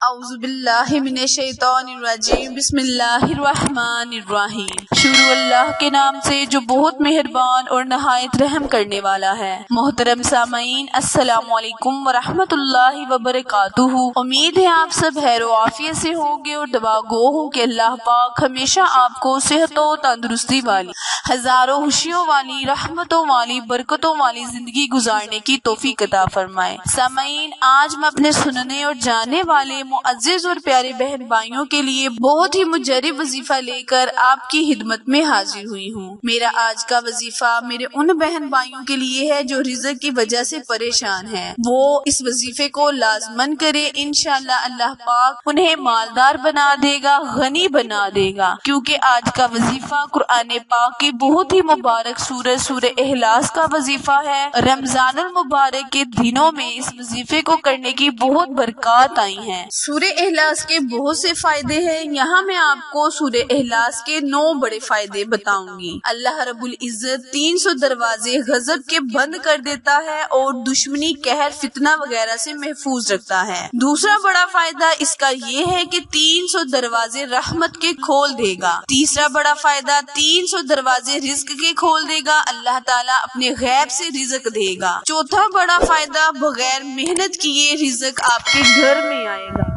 اعوذ باللہ من الشیطان الرجیم بسم اللہ الرحمن الرحیم۔ شروع اللہ کے نام سے جو بہت مہربان اور نہایت رحم کرنے والا ہے۔ محترم سامعین، السلام علیکم ورحمۃ اللہ وبرکاتہ۔ امید ہے آپ سب خیر و عافیت سے ہوں گے اور دعا گو ہوں کہ اللہ پاک ہمیشہ آپ کو صحت و تندرستی والی، ہزاروں خوشیوں والی، رحمتوں والی، برکتوں والی زندگی گزارنے کی توفیق عطا فرمائے۔ سامعین، آج میں اپنے سننے اور جاننے والے معزز اور پیارے بہن بھائیوں کے لیے بہت ہی مجرب وظیفہ لے کر آپ کی خدمت میں حاضر ہوئی ہوں۔ میرا آج کا وظیفہ میرے ان بہن بھائیوں کے لیے ہے جو رزق کی وجہ سے پریشان ہیں۔ وہ اس وظیفے کو لازمن کرے، انشاءاللہ اللہ پاک انہیں مالدار بنا دے گا، غنی بنا دے گا، کیونکہ آج کا وظیفہ قرآن پاک کی بہت ہی مبارک سورہ اخلاص کا وظیفہ ہے۔ رمضان المبارک کے دنوں میں اس وظیفے کو کرنے کی بہت برکات آئی ہیں۔ سورہ اخلاص کے بہت سے فائدے ہیں، یہاں میں آپ کو سورہ اخلاص کے 9 بڑے فائدے بتاؤں گی۔ اللہ رب العزت 300 دروازے غضب کے بند کر دیتا ہے اور دشمنی، قہر، فتنہ وغیرہ سے محفوظ رکھتا ہے۔ دوسرا بڑا فائدہ اس کا یہ ہے کہ 300 دروازے رحمت کے کھول دے گا۔ تیسرا بڑا فائدہ 300 دروازے رزق کے کھول دے گا، اللہ تعالیٰ اپنے غیب سے رزق دے گا۔ چوتھا بڑا فائدہ بغیر محنت کیے رزق آپ کے گھر میں آئے گا،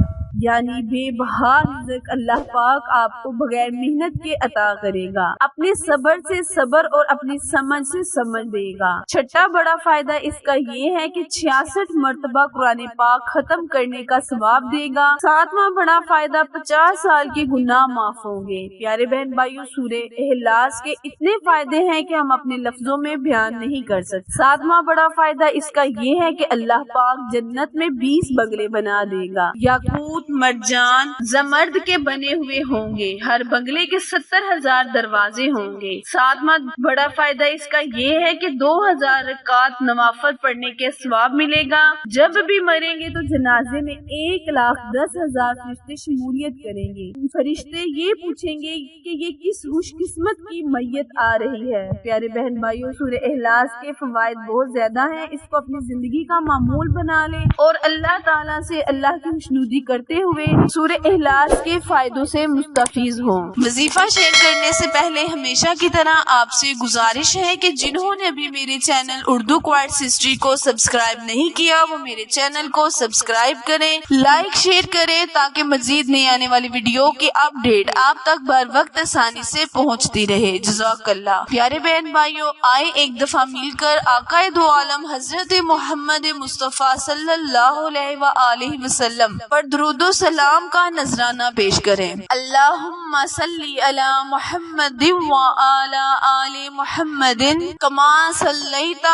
یعنی بے بہا رزق اللہ پاک آپ کو بغیر محنت کے عطا کرے گا، اپنے صبر سے صبر اور اپنی سمجھ سے سمجھ دے گا۔ چھٹا بڑا فائدہ اس کا یہ ہے کہ 66 مرتبہ قرآن پاک ختم کرنے کا ثواب دے گا۔ ساتواں بڑا فائدہ 50 سال کے گناہ معاف ہوں گے۔ پیارے بہن بھائیوں، سورہ اخلاص کے اتنے فائدے ہیں کہ ہم اپنے لفظوں میں بیان نہیں کر سکتے۔ ساتواں بڑا فائدہ اس کا یہ ہے کہ اللہ پاک جنت میں 20 بنگلے بنا دے گا، یاقوت، مرجان، زمرد کے بنے ہوئے ہوں گے۔ ہر بنگلے کے 70,000 دروازے ہوں گے۔ ساتواں بڑا فائدہ اس کا یہ ہے کہ 2000 رکعت نوافل پڑھنے کے ثواب ملے گا۔ جب بھی مریں گے تو جنازے میں 1,10,000 فرشتے شمولیت کریں گے۔ فرشتے یہ پوچھیں گے کہ یہ کس خوش قسمت کی میت آ رہی ہے۔ پیارے بہن بھائیوں، سورہ اخلاص کے فوائد بہت زیادہ ہیں، اس کو اپنی زندگی کا معمول بنا لیں اور اللہ تعالیٰ سے اللہ کی خوشنودی کرتے ہوئے سورہ اخلاص کے فائدوں سے مستفیض ہوں۔ وظیفہ شیئر کرنے سے پہلے ہمیشہ کی طرح آپ سے گزارش ہے کہ جنہوں نے ابھی میرے چینل اردو کوارٹز ہسٹری کو سبسکرائب نہیں کیا وہ میرے چینل کو سبسکرائب کریں، لائک شیئر کریں تاکہ مزید نئی آنے والی ویڈیو کی اپڈیٹ آپ تک بر وقت آسانی سے پہنچتی رہے۔ جزاک اللہ۔ پیارے بہن بھائیوں، آئے ایک دفعہ مل کر آقائے دو عالم حضرت محمد مصطفیٰ صلی اللہ علیہ وآلہ وسلم پر درود و سلام کا نذرانہ پیش کریں۔ اللہم صلی علی محمد وعلی آل محمد کما صلیت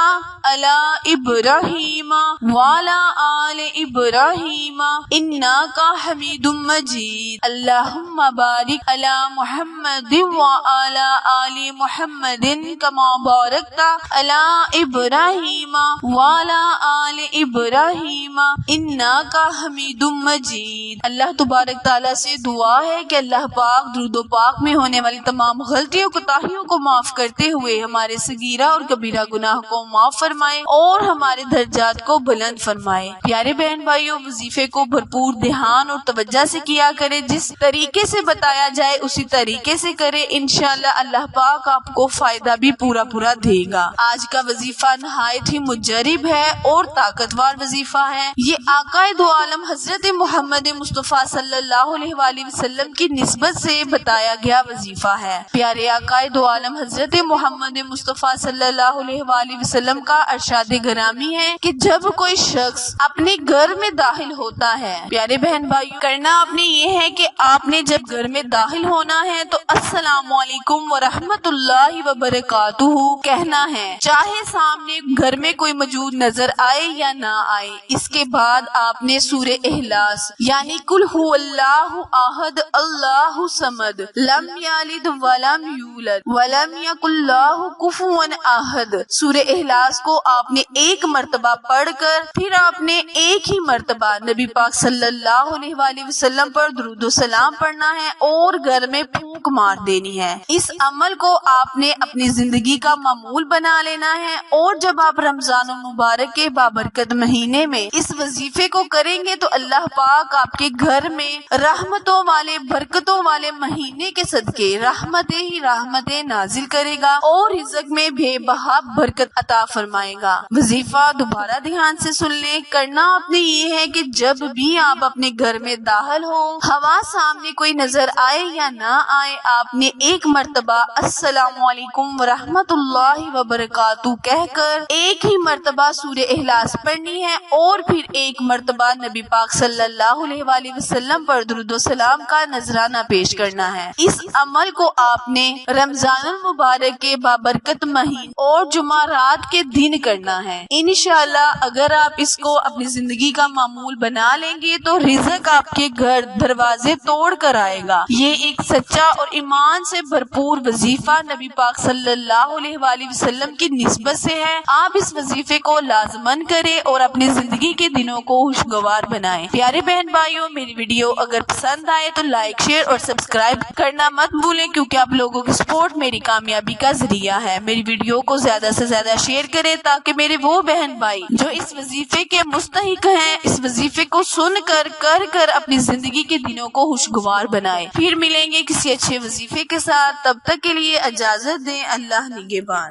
علی ابراہیم وعلی آل ابراہیم انک حمید مجید۔ اللہم بارک علی محمد وعلی آل محمد کما بارکت علی ابراہیم وعلی آل ابراہیم انک حمید مجید۔ اللہ تبارک تعالیٰ سے دعا ہے کہ اللہ پاک درود و پاک میں ہونے والی تمام غلطیوں کوتاہیوں کو معاف کرتے ہوئے ہمارے صغیرہ اور کبیرہ گناہ کو معاف فرمائے اور ہمارے درجات کو بلند فرمائے۔ پیارے بہن بھائیوں، وظیفے کو بھرپور دھیان اور توجہ سے کیا کرے، جس طریقے سے بتایا جائے اسی طریقے سے کرے، انشاءاللہ اللہ پاک آپ کو فائدہ بھی پورا دے گا۔ آج کا وظیفہ نہایت ہی مجرب ہے اور طاقتور وظیفہ ہے۔ یہ آقائے دو عالم حضرت محمد مصطفیٰ صلی اللہ علیہ وآلہ وسلم کی نسبت سے بتایا گیا وظیفہ ہے۔ پیارے آقائے دو عالم حضرت محمد مصطفیٰ صلی اللہ علیہ وآلہ وسلم کا ارشاد گرامی ہے کہ جب کوئی شخص اپنے گھر میں داخل ہوتا ہے، پیارے بہن بھائیوں، کرنا آپ نے یہ ہے کہ آپ نے جب گھر میں داخل ہونا ہے تو السلام علیکم ورحمۃ اللہ وبرکاتہ کہنا ہے، چاہے سامنے گھر میں کوئی موجود نظر آئے یا نہ آئے۔ اس کے بعد آپ نے سورہ اخلاص یعنی قل هو اللہ احد اللہ صمد لم یلد ولم یولد ولم یکن لہ کفوا احد، سورہ اخلاص کو آپ نے 1 مرتبہ پڑھ کر پھر آپ نے ایک ہی مرتبہ نبی پاک صلی اللہ علیہ وآلہ وسلم پر درود و سلام پڑھنا ہے اور گھر میں پھونک مار دینی ہے۔ اس عمل کو آپ نے اپنی زندگی کا معمول بنا لینا ہے اور جب آپ رمضان المبارک کے بابرکت مہینے میں اس وظیفے کو کریں گے تو اللہ پاک آپ آپ کے گھر میں رحمتوں والے برکتوں والے مہینے کے صدقے رحمتیں ہی رحمتیں نازل کرے گا اور رزق میں بے بہا برکت عطا فرمائے گا۔ وظیفہ دوبارہ دھیان سے سن لیں، کرنا آپ نے یہ ہے کہ جب بھی آپ اپنے گھر میں داخل ہو، ہوا سامنے کوئی نظر آئے یا نہ آئے، آپ نے ایک مرتبہ السلام علیکم ورحمۃ اللہ وبرکاتہ کہہ کر ایک ہی مرتبہ سورہ اخلاص پڑھنی ہے اور پھر ایک مرتبہ نبی پاک صلی اللہ علیہ وآلہ وسلم پر درود و سلام کا نذرانہ پیش کرنا ہے۔ اس عمل کو آپ نے رمضان المبارک کے بابرکت مہین اور جمعرات کے دن کرنا ہے۔ انشاءاللہ اگر آپ اس کو اپنی زندگی کا معمول بنا لیں گے تو رزق آپ کے گھر دروازے توڑ کر آئے گا۔ یہ ایک سچا اور ایمان سے بھرپور وظیفہ نبی پاک صلی اللہ علیہ وآلہ وسلم کی نسبت سے ہے۔ آپ اس وظیفے کو لازماً کریں اور اپنی زندگی کے دنوں کو خوشگوار بنائیں۔ پیارے بہن بھائیوں، میری ویڈیو اگر پسند آئے تو لائک، شیئر اور سبسکرائب کرنا مت بھولیں، کیونکہ آپ لوگوں کی سپورٹ میری کامیابی کا ذریعہ ہے۔ میری ویڈیو کو زیادہ سے زیادہ شیئر کریں تاکہ میرے وہ بہن بھائی جو اس وظیفے کے مستحق ہیں اس وظیفے کو سن کر اپنی زندگی کے دنوں کو خوشگوار بنائیں۔ پھر ملیں گے کسی اچھے وظیفے کے ساتھ، تب تک کے لیے اجازت دیں۔ اللہ نگہبان۔